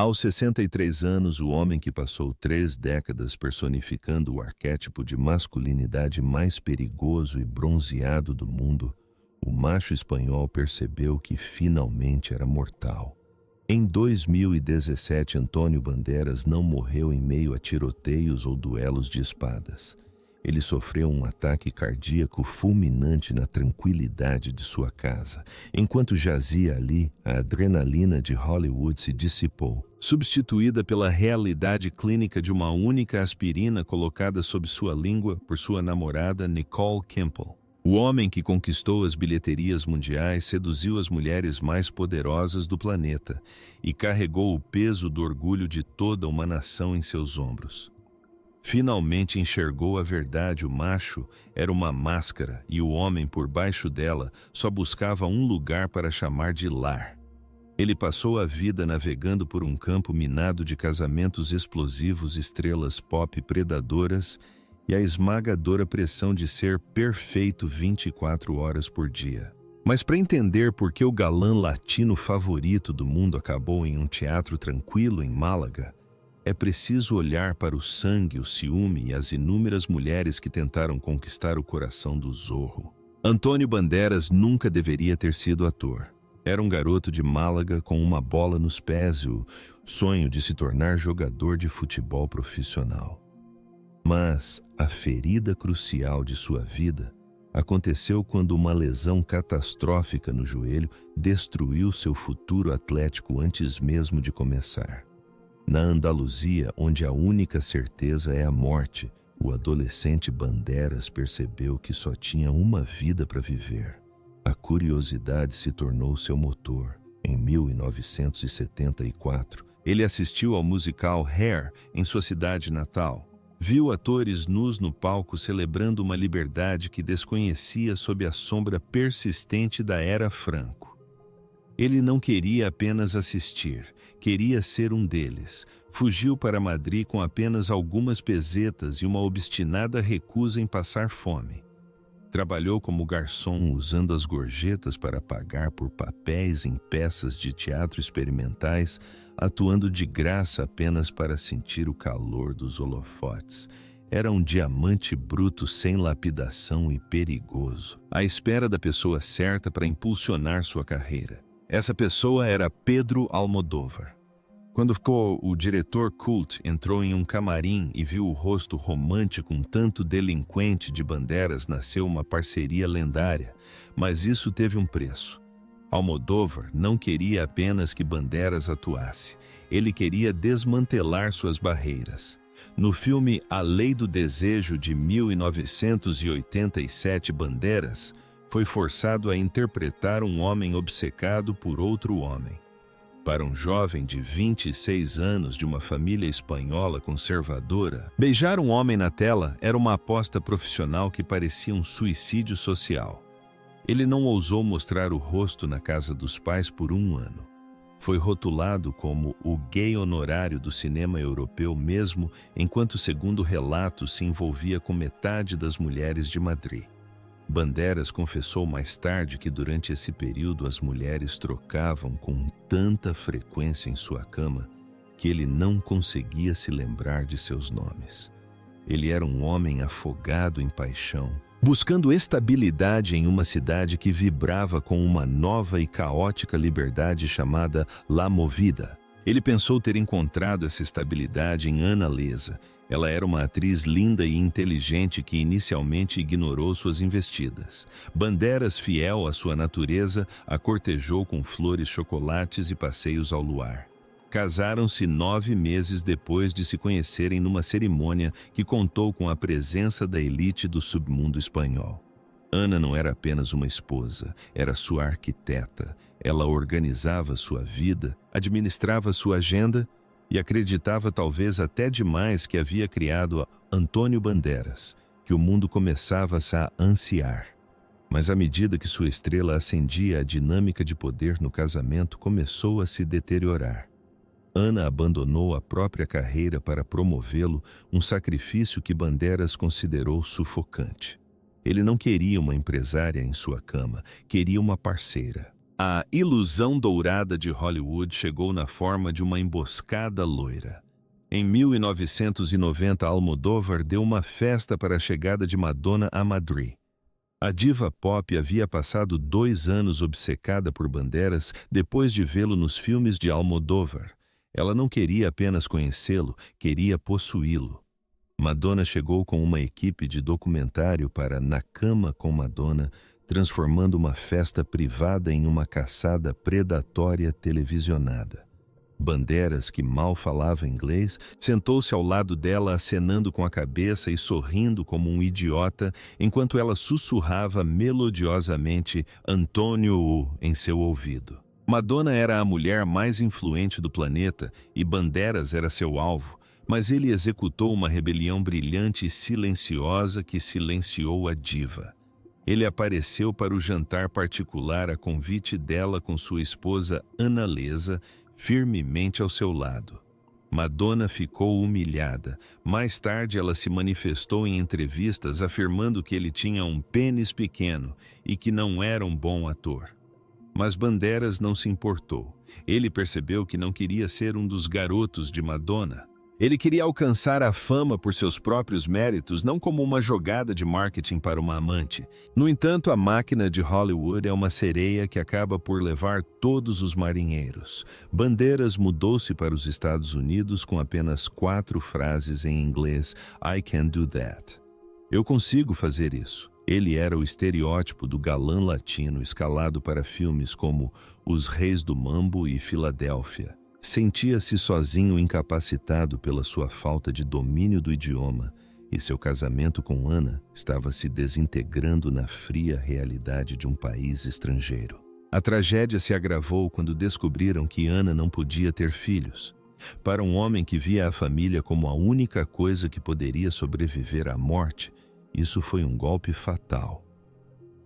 Aos 63 anos, o homem que passou 3 décadas personificando o arquétipo de masculinidade mais perigoso e bronzeado do mundo, o macho espanhol percebeu que finalmente era mortal. Em 2017, Antônio Bandeiras não morreu em meio a tiroteios ou duelos de espadas. Ele sofreu um ataque cardíaco fulminante na tranquilidade de sua casa. Enquanto jazia ali, a adrenalina de Hollywood se dissipou, substituída pela realidade clínica de uma única aspirina colocada sob sua língua por sua namorada Nicole Kimpel. O homem que conquistou as bilheterias mundiais seduziu as mulheres mais poderosas do planeta e carregou o peso do orgulho de toda uma nação em seus ombros. Finalmente enxergou a verdade: o macho era uma máscara e o homem por baixo dela só buscava um lugar para chamar de lar. Ele passou a vida navegando por um campo minado de casamentos explosivos, estrelas pop predadoras e a esmagadora pressão de ser perfeito 24 horas por dia. Mas para entender por que o galã latino favorito do mundo acabou em um teatro tranquilo em Málaga, é preciso olhar para o sangue, o ciúme e as inúmeras mulheres que tentaram conquistar o coração do Zorro. Antônio Bandeiras nunca deveria ter sido ator. Era um garoto de Málaga com uma bola nos pés e o sonho de se tornar jogador de futebol profissional. Mas a ferida crucial de sua vida aconteceu quando uma lesão catastrófica no joelho destruiu seu futuro atlético antes mesmo de começar. Na Andaluzia, onde a única certeza é a morte, o adolescente Bandeiras percebeu que só tinha uma vida para viver. A curiosidade se tornou seu motor. Em 1974, ele assistiu ao musical Hair em sua cidade natal. Viu atores nus no palco celebrando uma liberdade que desconhecia sob a sombra persistente da Era Franco. Ele não queria apenas assistir, queria ser um deles. Fugiu para Madrid com apenas algumas pesetas e uma obstinada recusa em passar fome. Trabalhou como garçom usando as gorjetas para pagar por papéis em peças de teatro experimentais, atuando de graça apenas para sentir o calor dos holofotes. Era um diamante bruto sem lapidação e perigoso, à espera da pessoa certa para impulsionar sua carreira. Essa pessoa era Pedro Almodóvar. Quando o diretor Cult entrou em um camarim e viu o rosto romântico um tanto delinquente de Bandeiras, nasceu uma parceria lendária, mas isso teve um preço. Almodóvar não queria apenas que Bandeiras atuasse, ele queria desmantelar suas barreiras. No filme A Lei do Desejo, de 1987, Bandeiras foi forçado a interpretar um homem obcecado por outro homem. Para um jovem de 26 anos de uma família espanhola conservadora, beijar um homem na tela era uma aposta profissional que parecia um suicídio social. Ele não ousou mostrar o rosto na casa dos pais por um ano. Foi rotulado como o gay honorário do cinema europeu mesmo, enquanto, segundo relatos, se envolvia com metade das mulheres de Madrid. Bandeiras confessou mais tarde que durante esse período as mulheres trocavam com tanta frequência em sua cama que ele não conseguia se lembrar de seus nomes. Ele era um homem afogado em paixão, buscando estabilidade em uma cidade que vibrava com uma nova e caótica liberdade chamada La Movida. Ele pensou ter encontrado essa estabilidade em Ana Leza. Ela era uma atriz linda e inteligente que inicialmente ignorou suas investidas. Bandeiras, fiel à sua natureza, a cortejou com flores, chocolates e passeios ao luar. Casaram-se 9 meses depois de se conhecerem numa cerimônia que contou com a presença da elite do submundo espanhol. Ana não era apenas uma esposa, era sua arquiteta. Ela organizava sua vida, administrava sua agenda e acreditava, talvez até demais, que havia criado Antônio Bandeiras, que o mundo começava a ansiar. Mas à medida que sua estrela ascendia, a dinâmica de poder no casamento começou a se deteriorar. Ana abandonou a própria carreira para promovê-lo, um sacrifício que Bandeiras considerou sufocante. Ele não queria uma empresária em sua cama, queria uma parceira. A ilusão dourada de Hollywood chegou na forma de uma emboscada loira. Em 1990, Almodóvar deu uma festa para a chegada de Madonna a Madrid. A diva pop havia passado 2 anos obcecada por Banderas depois de vê-lo nos filmes de Almodóvar. Ela não queria apenas conhecê-lo, queria possuí-lo. Madonna chegou com uma equipe de documentário para Na Cama com Madonna, transformando uma festa privada em uma caçada predatória televisionada. Banderas, que mal falava inglês, sentou-se ao lado dela acenando com a cabeça e sorrindo como um idiota, enquanto ela sussurrava melodiosamente Antônio em seu ouvido. Madonna era a mulher mais influente do planeta e Banderas era seu alvo, mas ele executou uma rebelião brilhante e silenciosa que silenciou a diva. Ele apareceu para o jantar particular a convite dela com sua esposa Annalesa, firmemente ao seu lado. Madonna ficou humilhada. Mais tarde ela se manifestou em entrevistas afirmando que ele tinha um pênis pequeno e que não era um bom ator. Mas Banderas não se importou. Ele percebeu que não queria ser um dos garotos de Madonna. Ele queria alcançar a fama por seus próprios méritos, não como uma jogada de marketing para uma amante. No entanto, a máquina de Hollywood é uma sereia que acaba por levar todos os marinheiros. Banderas mudou-se para os Estados Unidos com apenas 4 frases em inglês: I can do that. Eu consigo fazer isso. Ele era o estereótipo do galã latino escalado para filmes como Os Reis do Mambo e Filadélfia. Sentia-se sozinho, incapacitado pela sua falta de domínio do idioma, e seu casamento com Ana estava se desintegrando na fria realidade de um país estrangeiro. A tragédia se agravou quando descobriram que Ana não podia ter filhos. Para um homem que via a família como a única coisa que poderia sobreviver à morte, isso foi um golpe fatal.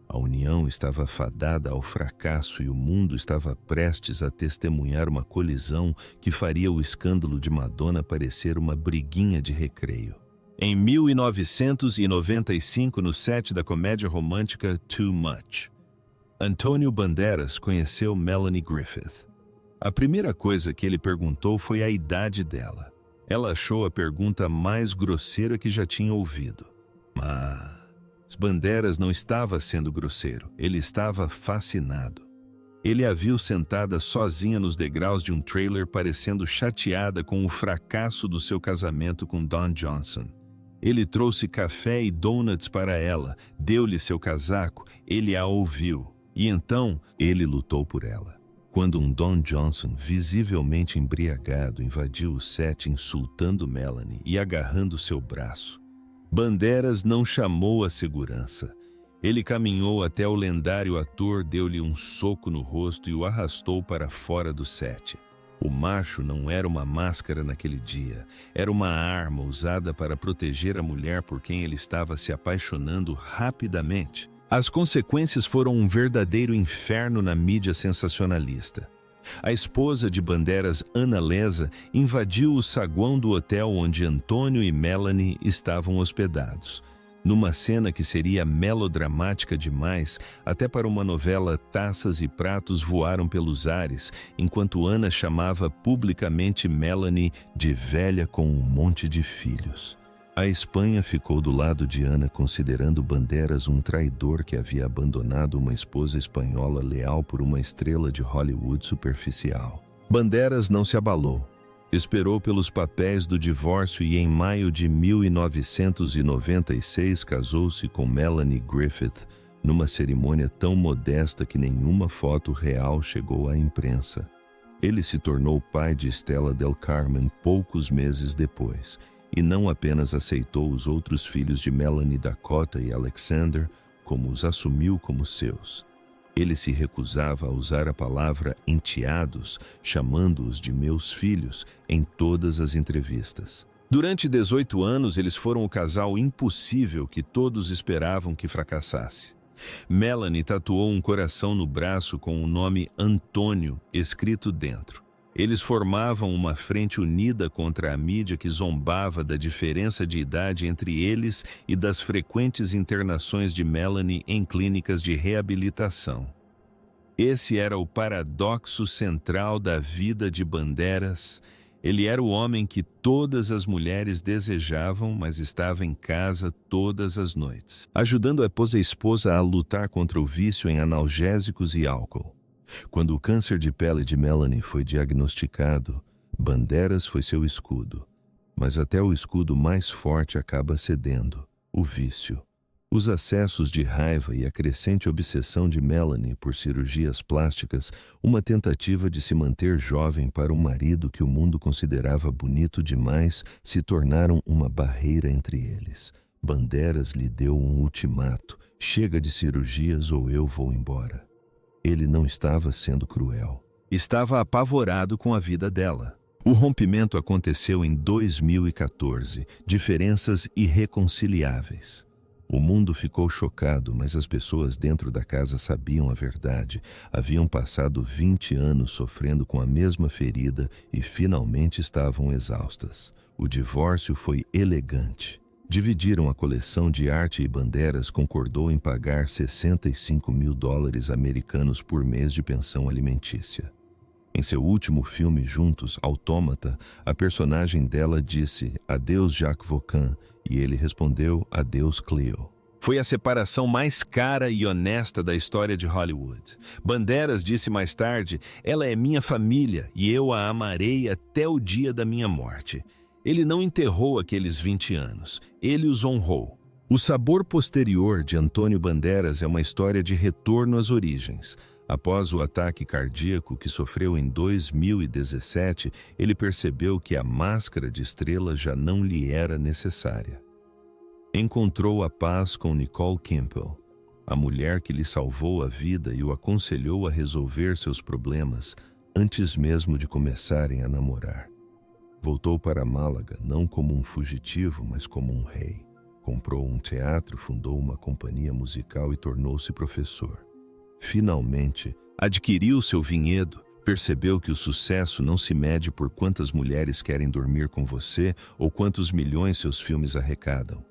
A união estava fadada ao fracasso e o mundo estava prestes a testemunhar uma colisão que faria o escândalo de Madonna parecer uma briguinha de recreio. Em 1995, no set da comédia romântica Too Much, Antônio Banderas conheceu Melanie Griffith. A primeira coisa que ele perguntou foi a idade dela. Ela achou a pergunta mais grosseira que já tinha ouvido. Mas Banderas não estava sendo grosseiro, ele estava fascinado. Ele a viu sentada sozinha nos degraus de um trailer, parecendo chateada com o fracasso do seu casamento com Don Johnson. Ele trouxe café e donuts para ela, deu-lhe seu casaco, ele a ouviu. E então, ele lutou por ela. Quando um Don Johnson, visivelmente embriagado, invadiu o set insultando Melanie e agarrando seu braço, Banderas não chamou a segurança. Ele caminhou até o lendário ator, deu-lhe um soco no rosto e o arrastou para fora do set. O macho não era uma máscara naquele dia, era uma arma usada para proteger a mulher por quem ele estava se apaixonando rapidamente. As consequências foram um verdadeiro inferno na mídia sensacionalista. A esposa de Banderas, Annalesa, invadiu o saguão do hotel onde Antônio e Melanie estavam hospedados. Numa cena que seria melodramática demais, até para uma novela, taças e pratos voaram pelos ares, enquanto Ana chamava publicamente Melanie de velha com um monte de filhos. A Espanha ficou do lado de Ana, considerando Banderas um traidor que havia abandonado uma esposa espanhola leal por uma estrela de Hollywood superficial. Banderas não se abalou. Esperou pelos papéis do divórcio e em maio de 1996 casou-se com Melanie Griffith, numa cerimônia tão modesta que nenhuma foto real chegou à imprensa. Ele se tornou pai de Stella del Carmen poucos meses depois, e não apenas aceitou os outros filhos de Melanie, Dakota e Alexander, como os assumiu como seus. Ele se recusava a usar a palavra enteados, chamando-os de meus filhos, em todas as entrevistas. Durante 18 anos, eles foram o casal impossível que todos esperavam que fracassasse. Melanie tatuou um coração no braço com o nome Antônio escrito dentro. Eles formavam uma frente unida contra a mídia que zombava da diferença de idade entre eles e das frequentes internações de Melanie em clínicas de reabilitação. Esse era o paradoxo central da vida de Banderas. Ele era o homem que todas as mulheres desejavam, mas estava em casa todas as noites, ajudando a esposa a lutar contra o vício em analgésicos e álcool. Quando o câncer de pele de Melanie foi diagnosticado, Banderas foi seu escudo. Mas até o escudo mais forte acaba cedendo, o vício. Os acessos de raiva e a crescente obsessão de Melanie por cirurgias plásticas, uma tentativa de se manter jovem para um marido que o mundo considerava bonito demais, se tornaram uma barreira entre eles. Banderas lhe deu um ultimato: chega de cirurgias ou eu vou embora. Ele não estava sendo cruel. Estava apavorado com a vida dela. O rompimento aconteceu em 2014, diferenças irreconciliáveis. O mundo ficou chocado, mas as pessoas dentro da casa sabiam a verdade. Haviam passado 20 anos sofrendo com a mesma ferida e finalmente estavam exaustas. O divórcio foi elegante. Dividiram a coleção de arte e Banderas concordou em pagar $65 mil americanos por mês de pensão alimentícia. Em seu último filme juntos, Autômata, a personagem dela disse "Adeus, Jacques Vaughan", e ele respondeu "Adeus, Cleo". Foi a separação mais cara e honesta da história de Hollywood. Banderas disse mais tarde: "Ela é minha família e eu a amarei até o dia da minha morte". Ele não enterrou aqueles 20 anos, ele os honrou. O sabor posterior de Antônio Banderas é uma história de retorno às origens. Após o ataque cardíaco que sofreu em 2017, ele percebeu que a máscara de estrela já não lhe era necessária. Encontrou a paz com Nicole Campbell, a mulher que lhe salvou a vida e o aconselhou a resolver seus problemas antes mesmo de começarem a namorar. Voltou para Málaga não como um fugitivo, mas como um rei. Comprou um teatro, fundou uma companhia musical e tornou-se professor. Finalmente, adquiriu seu vinhedo, percebeu que o sucesso não se mede por quantas mulheres querem dormir com você ou quantos milhões seus filmes arrecadam.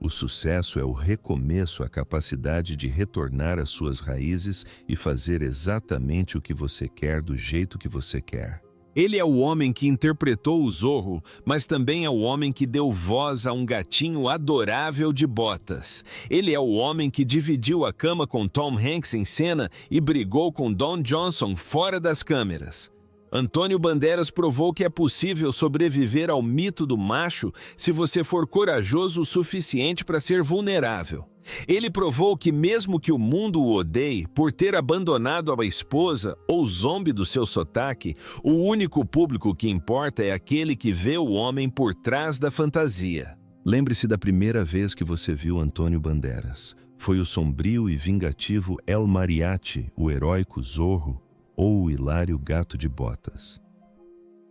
O sucesso é o recomeço, a capacidade de retornar às suas raízes e fazer exatamente o que você quer do jeito que você quer. Ele é o homem que interpretou o Zorro, mas também é o homem que deu voz a um gatinho adorável de botas. Ele é o homem que dividiu a cama com Tom Hanks em cena e brigou com Don Johnson fora das câmeras. Antônio Banderas provou que é possível sobreviver ao mito do macho se você for corajoso o suficiente para ser vulnerável. Ele provou que mesmo que o mundo o odeie por ter abandonado a esposa ou zombe do seu sotaque, o único público que importa é aquele que vê o homem por trás da fantasia. Lembre-se da primeira vez que você viu Antônio Banderas. Foi o sombrio e vingativo El Mariachi, o heróico Zorro, ou o hilário Gato de Botas?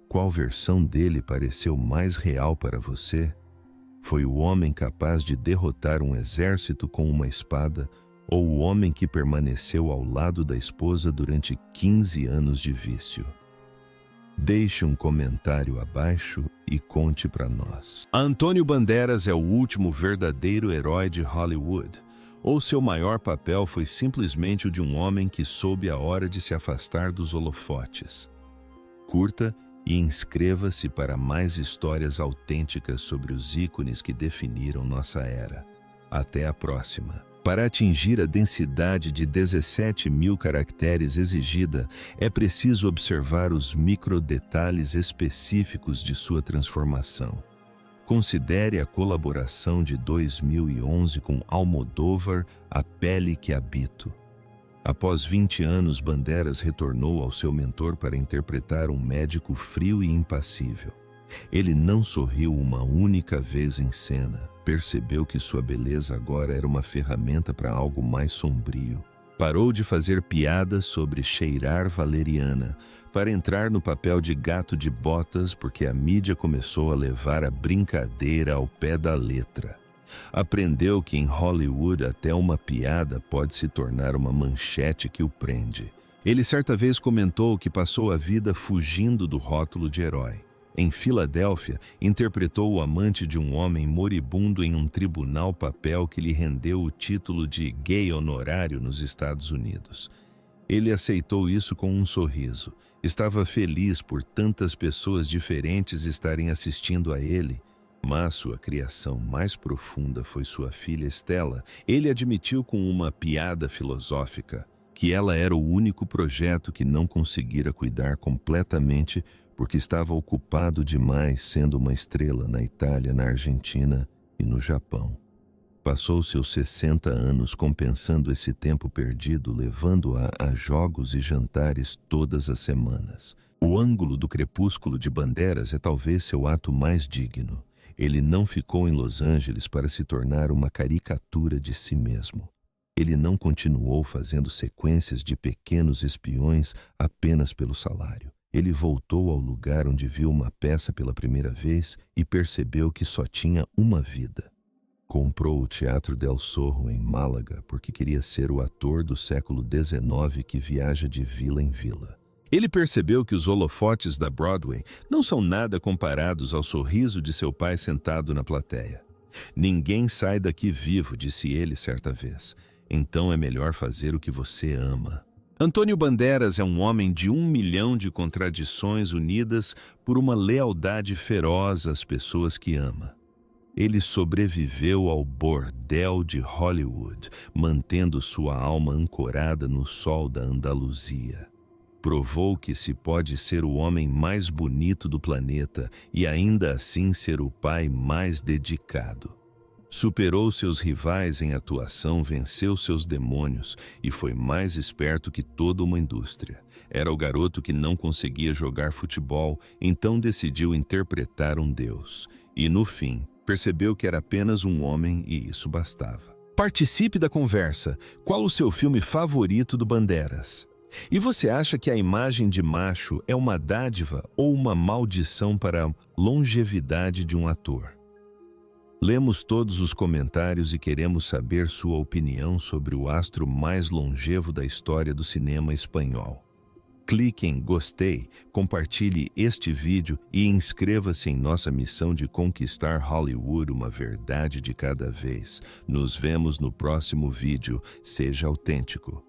Qual versão dele pareceu mais real para você? Foi o homem capaz de derrotar um exército com uma espada ou o homem que permaneceu ao lado da esposa durante 15 anos de vício? Deixe um comentário abaixo e conte para nós. Antônio Banderas é o último verdadeiro herói de Hollywood, ou seu maior papel foi simplesmente o de um homem que soube a hora de se afastar dos holofotes? Curta e inscreva-se para mais histórias autênticas sobre os ícones que definiram nossa era. Até a próxima! Para atingir a densidade de 17 mil caracteres exigida, é preciso observar os microdetalhes específicos de sua transformação. Considere a colaboração de 2011 com Almodóvar, A Pele que Habito. Após 20 anos, Banderas retornou ao seu mentor para interpretar um médico frio e impassível. Ele não sorriu uma única vez em cena. Percebeu que sua beleza agora era uma ferramenta para algo mais sombrio. Parou de fazer piadas sobre cheirar valeriana para entrar no papel de gato de botas porque a mídia começou a levar a brincadeira ao pé da letra. Aprendeu que em Hollywood até uma piada pode se tornar uma manchete que o prende. Ele certa vez comentou que passou a vida fugindo do rótulo de herói. Em Filadélfia, interpretou o amante de um homem moribundo em um tribunal, papel que lhe rendeu o título de gay honorário nos Estados Unidos. Ele aceitou isso com um sorriso. Estava feliz por tantas pessoas diferentes estarem assistindo a ele. Mas sua criação mais profunda foi sua filha Estela. Ele admitiu com uma piada filosófica que ela era o único projeto que não conseguira cuidar completamente porque estava ocupado demais sendo uma estrela na Itália, na Argentina e no Japão. Passou seus 60 anos compensando esse tempo perdido, levando-a a jogos e jantares todas as semanas. O ângulo do crepúsculo de Bandeiras é talvez seu ato mais digno. Ele não ficou em Los Angeles para se tornar uma caricatura de si mesmo. Ele não continuou fazendo sequências de pequenos espiões apenas pelo salário. Ele voltou ao lugar onde viu uma peça pela primeira vez e percebeu que só tinha uma vida. Comprou o Teatro del Sorro em Málaga porque queria ser o ator do século XIX que viaja de vila em vila. Ele percebeu que os holofotes da Broadway não são nada comparados ao sorriso de seu pai sentado na plateia. Ninguém sai daqui vivo, disse ele certa vez. Então é melhor fazer o que você ama. Antônio Bandeiras é um homem de 1 milhão de contradições unidas por uma lealdade feroz às pessoas que ama. Ele sobreviveu ao bordel de Hollywood, mantendo sua alma ancorada no sol da Andaluzia. Provou que se pode ser o homem mais bonito do planeta e ainda assim ser o pai mais dedicado. Superou seus rivais em atuação, venceu seus demônios e foi mais esperto que toda uma indústria. Era o garoto que não conseguia jogar futebol, então decidiu interpretar um deus. E no fim, percebeu que era apenas um homem e isso bastava. Participe da conversa. Qual o seu filme favorito do Bandeiras? E você acha que a imagem de macho é uma dádiva ou uma maldição para a longevidade de um ator? Lemos todos os comentários e queremos saber sua opinião sobre o astro mais longevo da história do cinema espanhol. Clique em gostei, compartilhe este vídeo e inscreva-se em nossa missão de conquistar Hollywood, uma verdade de cada vez. Nos vemos no próximo vídeo. Seja autêntico.